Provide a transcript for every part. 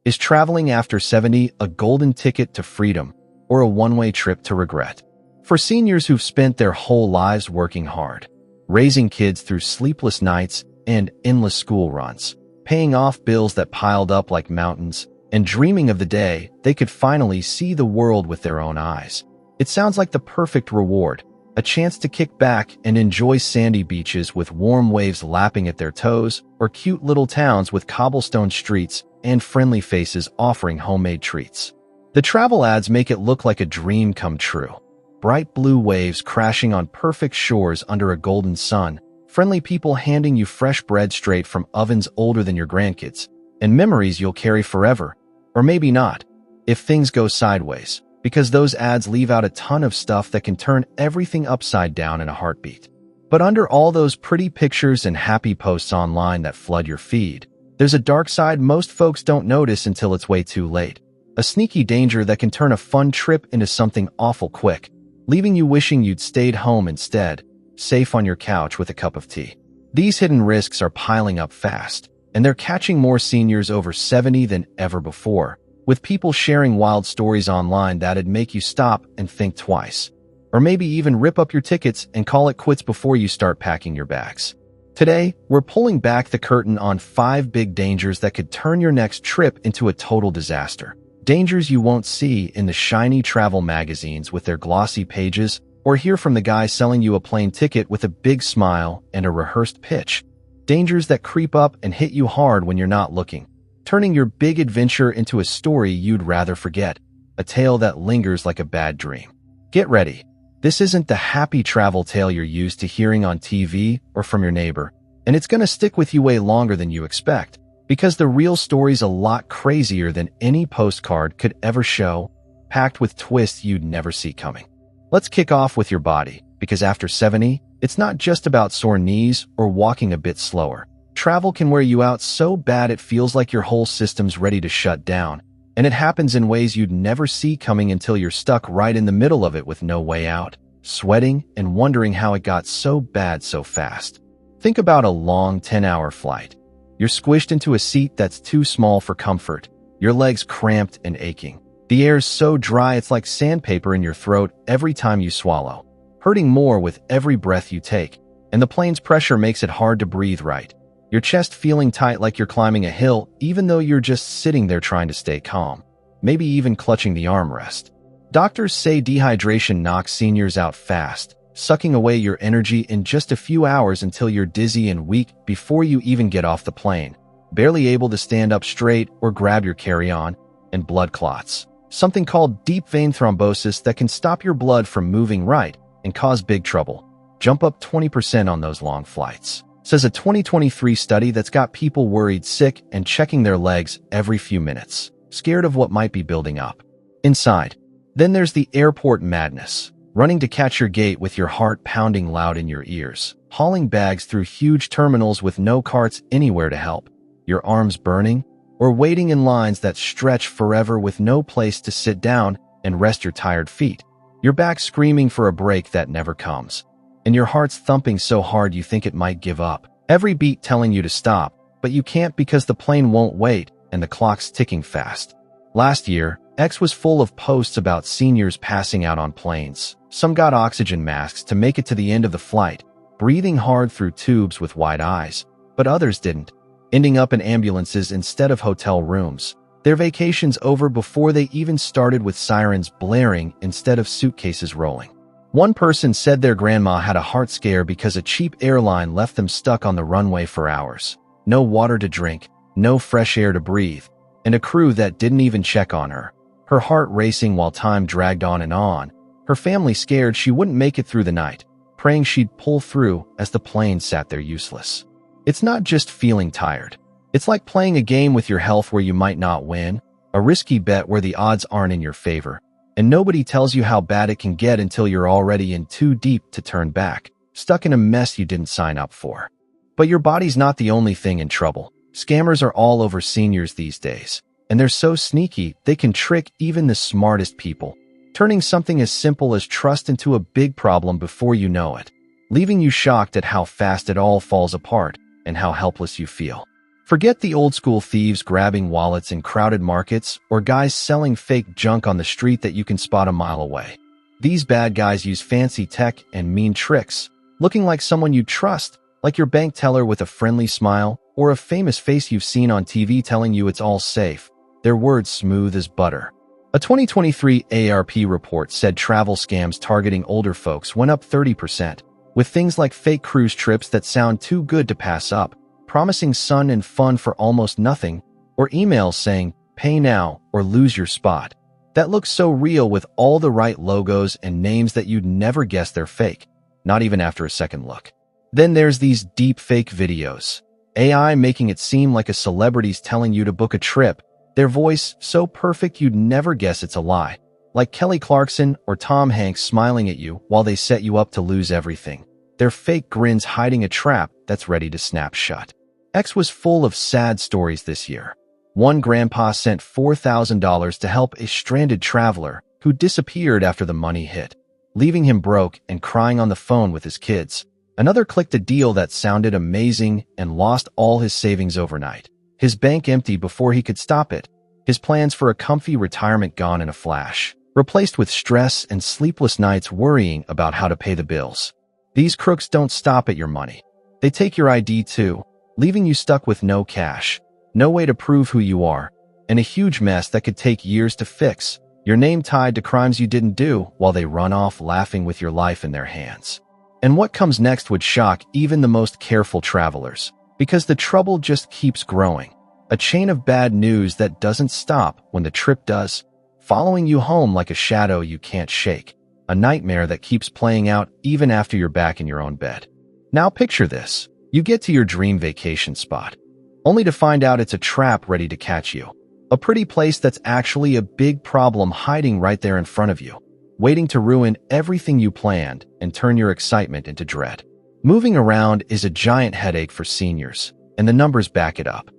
Is traveling after 70 a golden ticket to freedom or a one-way trip to regret? For seniors who've spent their whole lives working hard, raising kids through sleepless nights and endless school runs, paying off bills that piled up like mountains, and dreaming of the day they could finally see the world with their own eyes, it sounds like the perfect reward. A chance to kick back and enjoy sandy beaches with warm waves lapping at their toes, or cute little towns with cobblestone streets and friendly faces offering homemade treats. The travel ads make it look like a dream come true. Bright blue waves crashing on perfect shores under a golden sun, friendly people handing you fresh bread straight from ovens older than your grandkids, and memories you'll carry forever. Or maybe not, if things go sideways, because those ads leave out a ton of stuff that can turn everything upside down in a heartbeat. But under all those pretty pictures and happy posts online that flood your feed, there's a dark side most folks don't notice until it's way too late. A sneaky danger that can turn a fun trip into something awful quick, leaving you wishing you'd stayed home instead, safe on your couch with a cup of tea. These hidden risks are piling up fast, and they're catching more seniors over 70 than ever before, with people sharing wild stories online that'd make you stop and think twice. Or maybe even rip up your tickets and call it quits before you start packing your bags. Today, we're pulling back the curtain on 5 big dangers that could turn your next trip into a total disaster. Dangers you won't see in the shiny travel magazines with their glossy pages, or hear from the guy selling you a plane ticket with a big smile and a rehearsed pitch. Dangers that creep up and hit you hard when you're not looking, turning your big adventure into a story you'd rather forget, a tale that lingers like a bad dream. Get ready. This isn't the happy travel tale you're used to hearing on TV or from your neighbor, and it's going to stick with you way longer than you expect, because the real story's a lot crazier than any postcard could ever show, packed with twists you'd never see coming. Let's kick off with your body, because after 70, it's not just about sore knees or walking a bit slower. Travel can wear you out so bad it feels like your whole system's ready to shut down, and it happens in ways you'd never see coming until you're stuck right in the middle of it with no way out, sweating and wondering how it got so bad so fast. Think about a long 10-hour flight. You're squished into a seat that's too small for comfort, your legs cramped and aching. The air's so dry it's like sandpaper in your throat every time you swallow, hurting more with every breath you take, and the plane's pressure makes it hard to breathe right. Your chest feeling tight like you're climbing a hill, even though you're just sitting there trying to stay calm, maybe even clutching the armrest. Doctors say dehydration knocks seniors out fast, sucking away your energy in just a few hours until you're dizzy and weak before you even get off the plane, barely able to stand up straight or grab your carry-on, and blood clots, something called deep vein thrombosis that can stop your blood from moving right and cause big trouble. Jump up 20% on those long flights, says a 2023 study that's got people worried sick and checking their legs every few minutes, scared of what might be building up inside. Then there's the airport madness, running to catch your gate with your heart pounding loud in your ears, hauling bags through huge terminals with no carts anywhere to help, your arms burning, or waiting in lines that stretch forever with no place to sit down and rest your tired feet, your back screaming for a break that never comes, and your heart's thumping so hard you think it might give up, every beat telling you to stop, but you can't because the plane won't wait and the clock's ticking fast. Last year, X was full of posts about seniors passing out on planes. Some got oxygen masks to make it to the end of the flight, breathing hard through tubes with wide eyes, but others didn't, ending up in ambulances instead of hotel rooms, their vacations over before they even started with sirens blaring instead of suitcases rolling. One person said their grandma had a heart scare because a cheap airline left them stuck on the runway for hours. No water to drink, no fresh air to breathe, and a crew that didn't even check on her. Her heart racing while time dragged on and on. Her family scared she wouldn't make it through the night, praying she'd pull through as the plane sat there useless. It's not just feeling tired. It's like playing a game with your health where you might not win, a risky bet where the odds aren't in your favor, and nobody tells you how bad it can get until you're already in too deep to turn back, stuck in a mess you didn't sign up for. But your body's not the only thing in trouble. Scammers are all over seniors these days, and they're so sneaky they can trick even the smartest people, turning something as simple as trust into a big problem before you know it, leaving you shocked at how fast it all falls apart and how helpless you feel. Forget the old-school thieves grabbing wallets in crowded markets or guys selling fake junk on the street that you can spot a mile away. These bad guys use fancy tech and mean tricks, looking like someone you trust, like your bank teller with a friendly smile or a famous face you've seen on TV telling you it's all safe. Their words smooth as butter. A 2023 AARP report said travel scams targeting older folks went up 30%, with things like fake cruise trips that sound too good to pass up, promising sun and fun for almost nothing, or emails saying, "Pay now or lose your spot." That looks so real with all the right logos and names that you'd never guess they're fake, not even after a second look. Then there's these deep fake videos. AI making it seem like a celebrity's telling you to book a trip, their voice so perfect you'd never guess it's a lie, like Kelly Clarkson or Tom Hanks smiling at you while they set you up to lose everything. Their fake grins hiding a trap that's ready to snap shut. X was full of sad stories this year. One grandpa sent $4,000 to help a stranded traveler who disappeared after the money hit, leaving him broke and crying on the phone with his kids. Another clicked a deal that sounded amazing and lost all his savings overnight. His bank empty before he could stop it. His plans for a comfy retirement gone in a flash, replaced with stress and sleepless nights worrying about how to pay the bills. These crooks don't stop at your money. They take your ID too, leaving you stuck with no cash, no way to prove who you are, and a huge mess that could take years to fix. Your name tied to crimes you didn't do while they run off laughing with your life in their hands. And what comes next would shock even the most careful travelers, because the trouble just keeps growing. A chain of bad news that doesn't stop when the trip does, following you home like a shadow you can't shake. A nightmare that keeps playing out even after you're back in your own bed. Now picture this. You get to your dream vacation spot, only to find out it's a trap ready to catch you. A pretty place that's actually a big problem hiding right there in front of you, waiting to ruin everything you planned and turn your excitement into dread. Moving around is a giant headache for seniors, and the numbers back it up.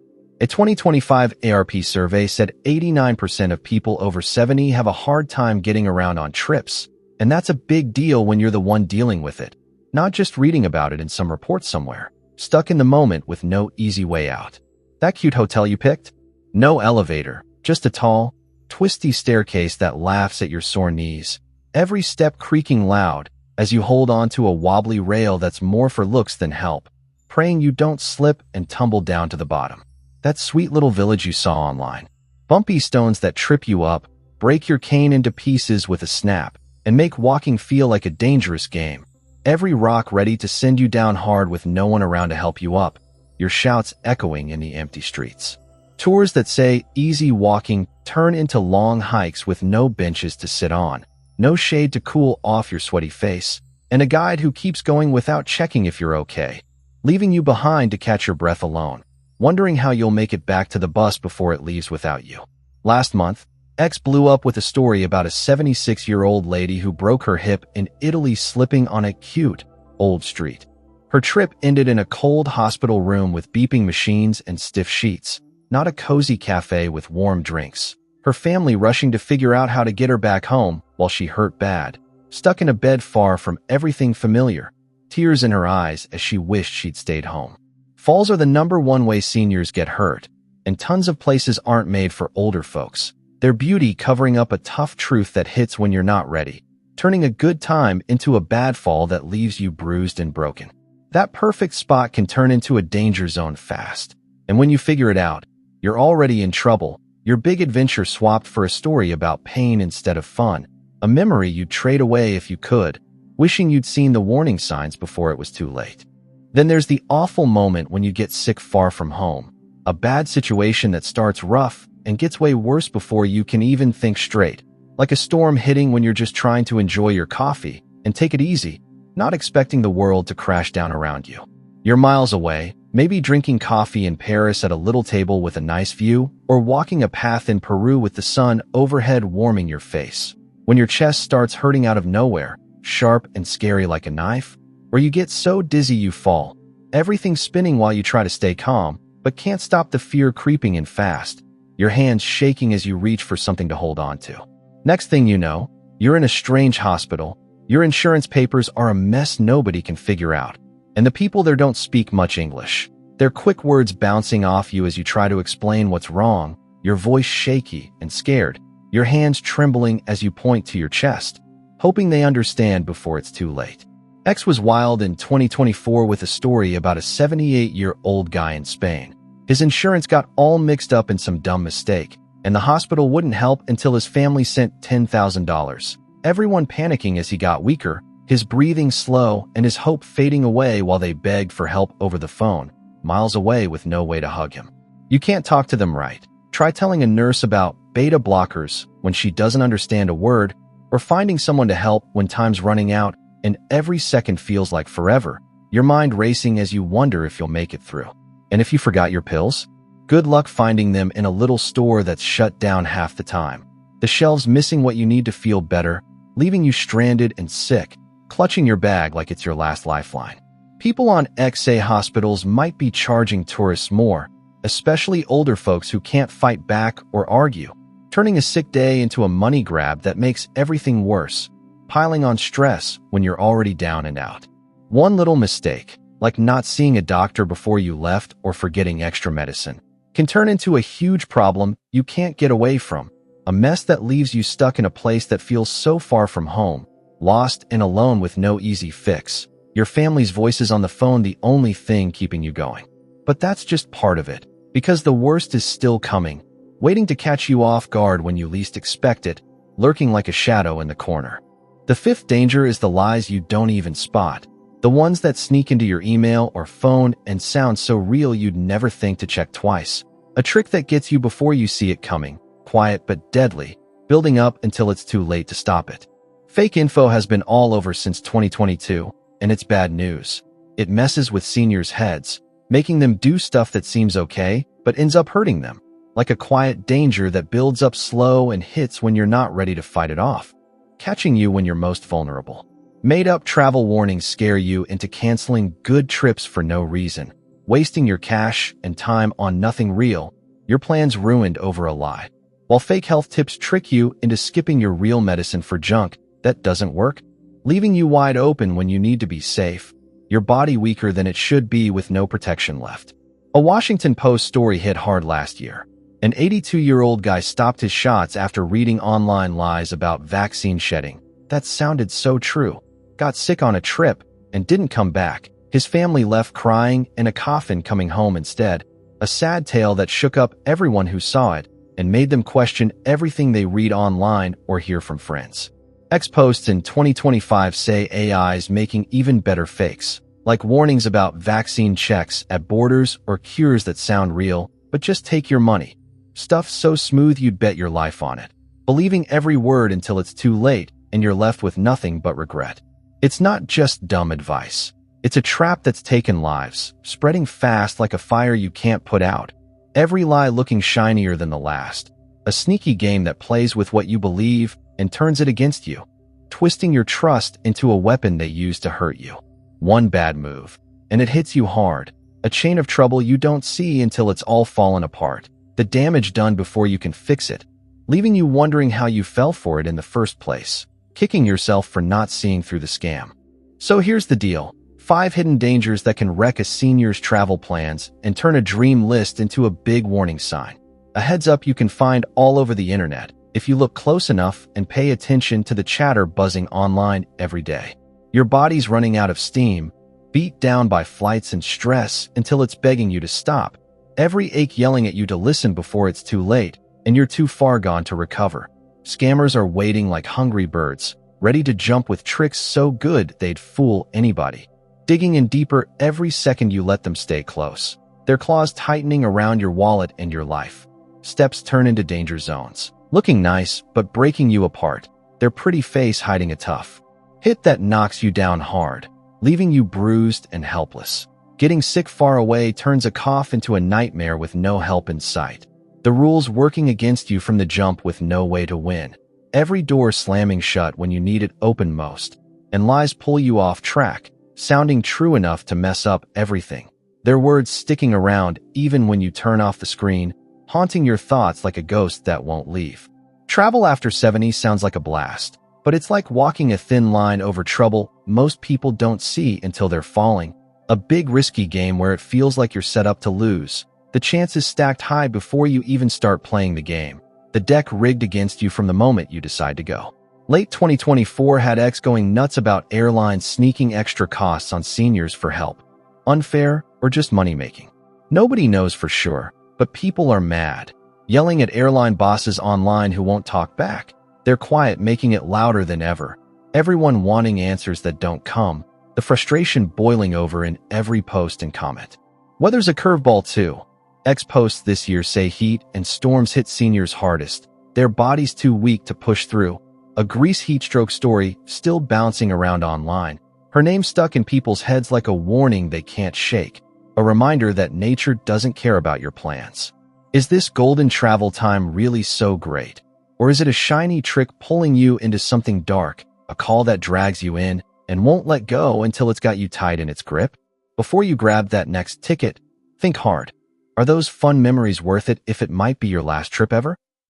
A 2025 AARP survey said 89% of people over 70 have a hard time getting around on trips, and that's a big deal when you're the one dealing with it, not just reading about it in some report somewhere, stuck in the moment with no easy way out. That cute hotel you picked? No elevator, just a tall, twisty staircase that laughs at your sore knees, every step creaking loud as you hold on to a wobbly rail that's more for looks than help, praying you don't slip and tumble down to the bottom. That sweet little village you saw online. Bumpy stones that trip you up, break your cane into pieces with a snap, and make walking feel like a dangerous game. Every rock ready to send you down hard with no one around to help you up, your shouts echoing in the empty streets. Tours that say easy walking turn into long hikes with no benches to sit on, no shade to cool off your sweaty face, and a guide who keeps going without checking if you're okay, leaving you behind to catch your breath alone, wondering how you'll make it back to the bus before it leaves without you. Last month, X blew up with a story about a 76-year-old lady who broke her hip in Italy slipping on a cute, old street. Her trip ended in a cold hospital room with beeping machines and stiff sheets, not a cozy cafe with warm drinks. Her family rushing to figure out how to get her back home while she hurt bad, stuck in a bed far from everything familiar, tears in her eyes as she wished she'd stayed home. Falls are the #1 way seniors get hurt, and tons of places aren't made for older folks. Their beauty covering up a tough truth that hits when you're not ready, turning a good time into a bad fall that leaves you bruised and broken. That perfect spot can turn into a danger zone fast. And when you figure it out, you're already in trouble, your big adventure swapped for a story about pain instead of fun, a memory you'd trade away if you could, wishing you'd seen the warning signs before it was too late. Then there's the awful moment when you get sick far from home, a bad situation that starts rough and gets way worse before you can even think straight, like a storm hitting when you're just trying to enjoy your coffee and take it easy, not expecting the world to crash down around you. You're miles away, maybe drinking coffee in Paris at a little table with a nice view, or walking a path in Peru with the sun overhead warming your face, when your chest starts hurting out of nowhere, sharp and scary like a knife, or you get so dizzy you fall, everything spinning while you try to stay calm, but can't stop the fear creeping in fast, your hands shaking as you reach for something to hold on to. Next thing you know, you're in a strange hospital, your insurance papers are a mess nobody can figure out, and the people there don't speak much English. Their quick words bouncing off you as you try to explain what's wrong, your voice shaky and scared, your hands trembling as you point to your chest, hoping they understand before it's too late. X was wild in 2024 with a story about a 78-year-old guy in Spain. His insurance got all mixed up in some dumb mistake, and the hospital wouldn't help until his family sent $10,000. Everyone panicking as he got weaker, his breathing slow and his hope fading away while they begged for help over the phone, miles away with no way to hug him. You can't talk to them right. Try telling a nurse about beta blockers when she doesn't understand a word, or finding someone to help when time's running out and every second feels like forever, your mind racing as you wonder if you'll make it through. And if you forgot your pills? Good luck finding them in a little store that's shut down half the time. The shelves missing what you need to feel better, leaving you stranded and sick, clutching your bag like it's your last lifeline. People on X say hospitals might be charging tourists more, especially older folks who can't fight back or argue, turning a sick day into a money grab that makes everything worse, piling on stress when you're already down and out. One little mistake, like not seeing a doctor before you left or forgetting extra medicine, can turn into a huge problem you can't get away from, a mess that leaves you stuck in a place that feels so far from home, lost and alone with no easy fix. Your family's voices on the phone the only thing keeping you going. But that's just part of it, because the worst is still coming, waiting to catch you off guard when you least expect it, lurking like a shadow in the corner. The fifth danger is the lies you don't even spot, the ones that sneak into your email or phone and sound so real you'd never think to check twice. A trick that gets you before you see it coming, quiet but deadly, building up until it's too late to stop it. Fake info has been all over since 2022, and it's bad news. It messes with seniors' heads, making them do stuff that seems okay, but ends up hurting them, like a quiet danger that builds up slow and hits when you're not ready to fight it off, catching you when you're most vulnerable. Made-up travel warnings scare you into canceling good trips for no reason, wasting your cash and time on nothing real, your plans ruined over a lie. While fake health tips trick you into skipping your real medicine for junk that doesn't work, leaving you wide open when you need to be safe, your body weaker than it should be with no protection left. A Washington Post story hit hard last year. An 82-year-old guy stopped his shots after reading online lies about vaccine shedding. That sounded so true. Got sick on a trip and didn't come back. His family left crying in a coffin coming home instead. A sad tale that shook up everyone who saw it and made them question everything they read online or hear from friends. X posts in 2025 say AI's making even better fakes, like warnings about vaccine checks at borders or cures that sound real, but just take your money. Stuff so smooth you'd bet your life on it, believing every word until it's too late and you're left with nothing but regret. It's not just dumb advice. It's a trap that's taken lives, spreading fast like a fire you can't put out. Every lie looking shinier than the last. A sneaky game that plays with what you believe and turns it against you, twisting your trust into a weapon they use to hurt you. One bad move, and it hits you hard. A chain of trouble you don't see until it's all fallen apart. The damage done before you can fix it, leaving you wondering how you fell for it in the first place, kicking yourself for not seeing through the scam. So here's the deal. 5 hidden dangers that can wreck a senior's travel plans and turn a dream list into a big warning sign. A heads up you can find all over the internet if you look close enough and pay attention to the chatter buzzing online every day. Your body's running out of steam, beat down by flights and stress until it's begging you to stop. Every ache yelling at you to listen before it's too late, and you're too far gone to recover. Scammers are waiting like hungry birds, ready to jump with tricks so good they'd fool anybody, digging in deeper every second you let them stay close. Their claws tightening around your wallet and your life. Steps turn into danger zones, looking nice but breaking you apart, their pretty face hiding a tough hit that knocks you down hard, leaving you bruised and helpless. Getting sick far away turns a cough into a nightmare with no help in sight. The rules working against you from the jump with no way to win. Every door slamming shut when you need it open most. And lies pull you off track, sounding true enough to mess up everything. Their words sticking around even when you turn off the screen, haunting your thoughts like a ghost that won't leave. Travel after 70 sounds like a blast, but it's like walking a thin line over trouble most people don't see until they're falling. A big risky game where it feels like you're set up to lose. The chances stacked high before you even start playing the game. The deck rigged against you from the moment you decide to go. Late 2024 had X going nuts about airlines sneaking extra costs on seniors for help. Unfair or just money-making? Nobody knows for sure, but people are mad, yelling at airline bosses online who won't talk back. They're quiet, making it louder than ever. Everyone wanting answers that don't come, the frustration boiling over in every post and comment. Weather's a curveball too. X posts this year say heat and storms hit seniors hardest. Their bodies too weak to push through. A Greece heatstroke story still bouncing around online. Her name stuck in people's heads like a warning they can't shake. A reminder that nature doesn't care about your plans. Is this golden travel time really so great? Or is it a shiny trick pulling you into something dark, a call that drags you in and won't let go until it's got you tight in its grip? Before you grab that next ticket, think hard. Are those fun memories worth it if it might be your last trip ever?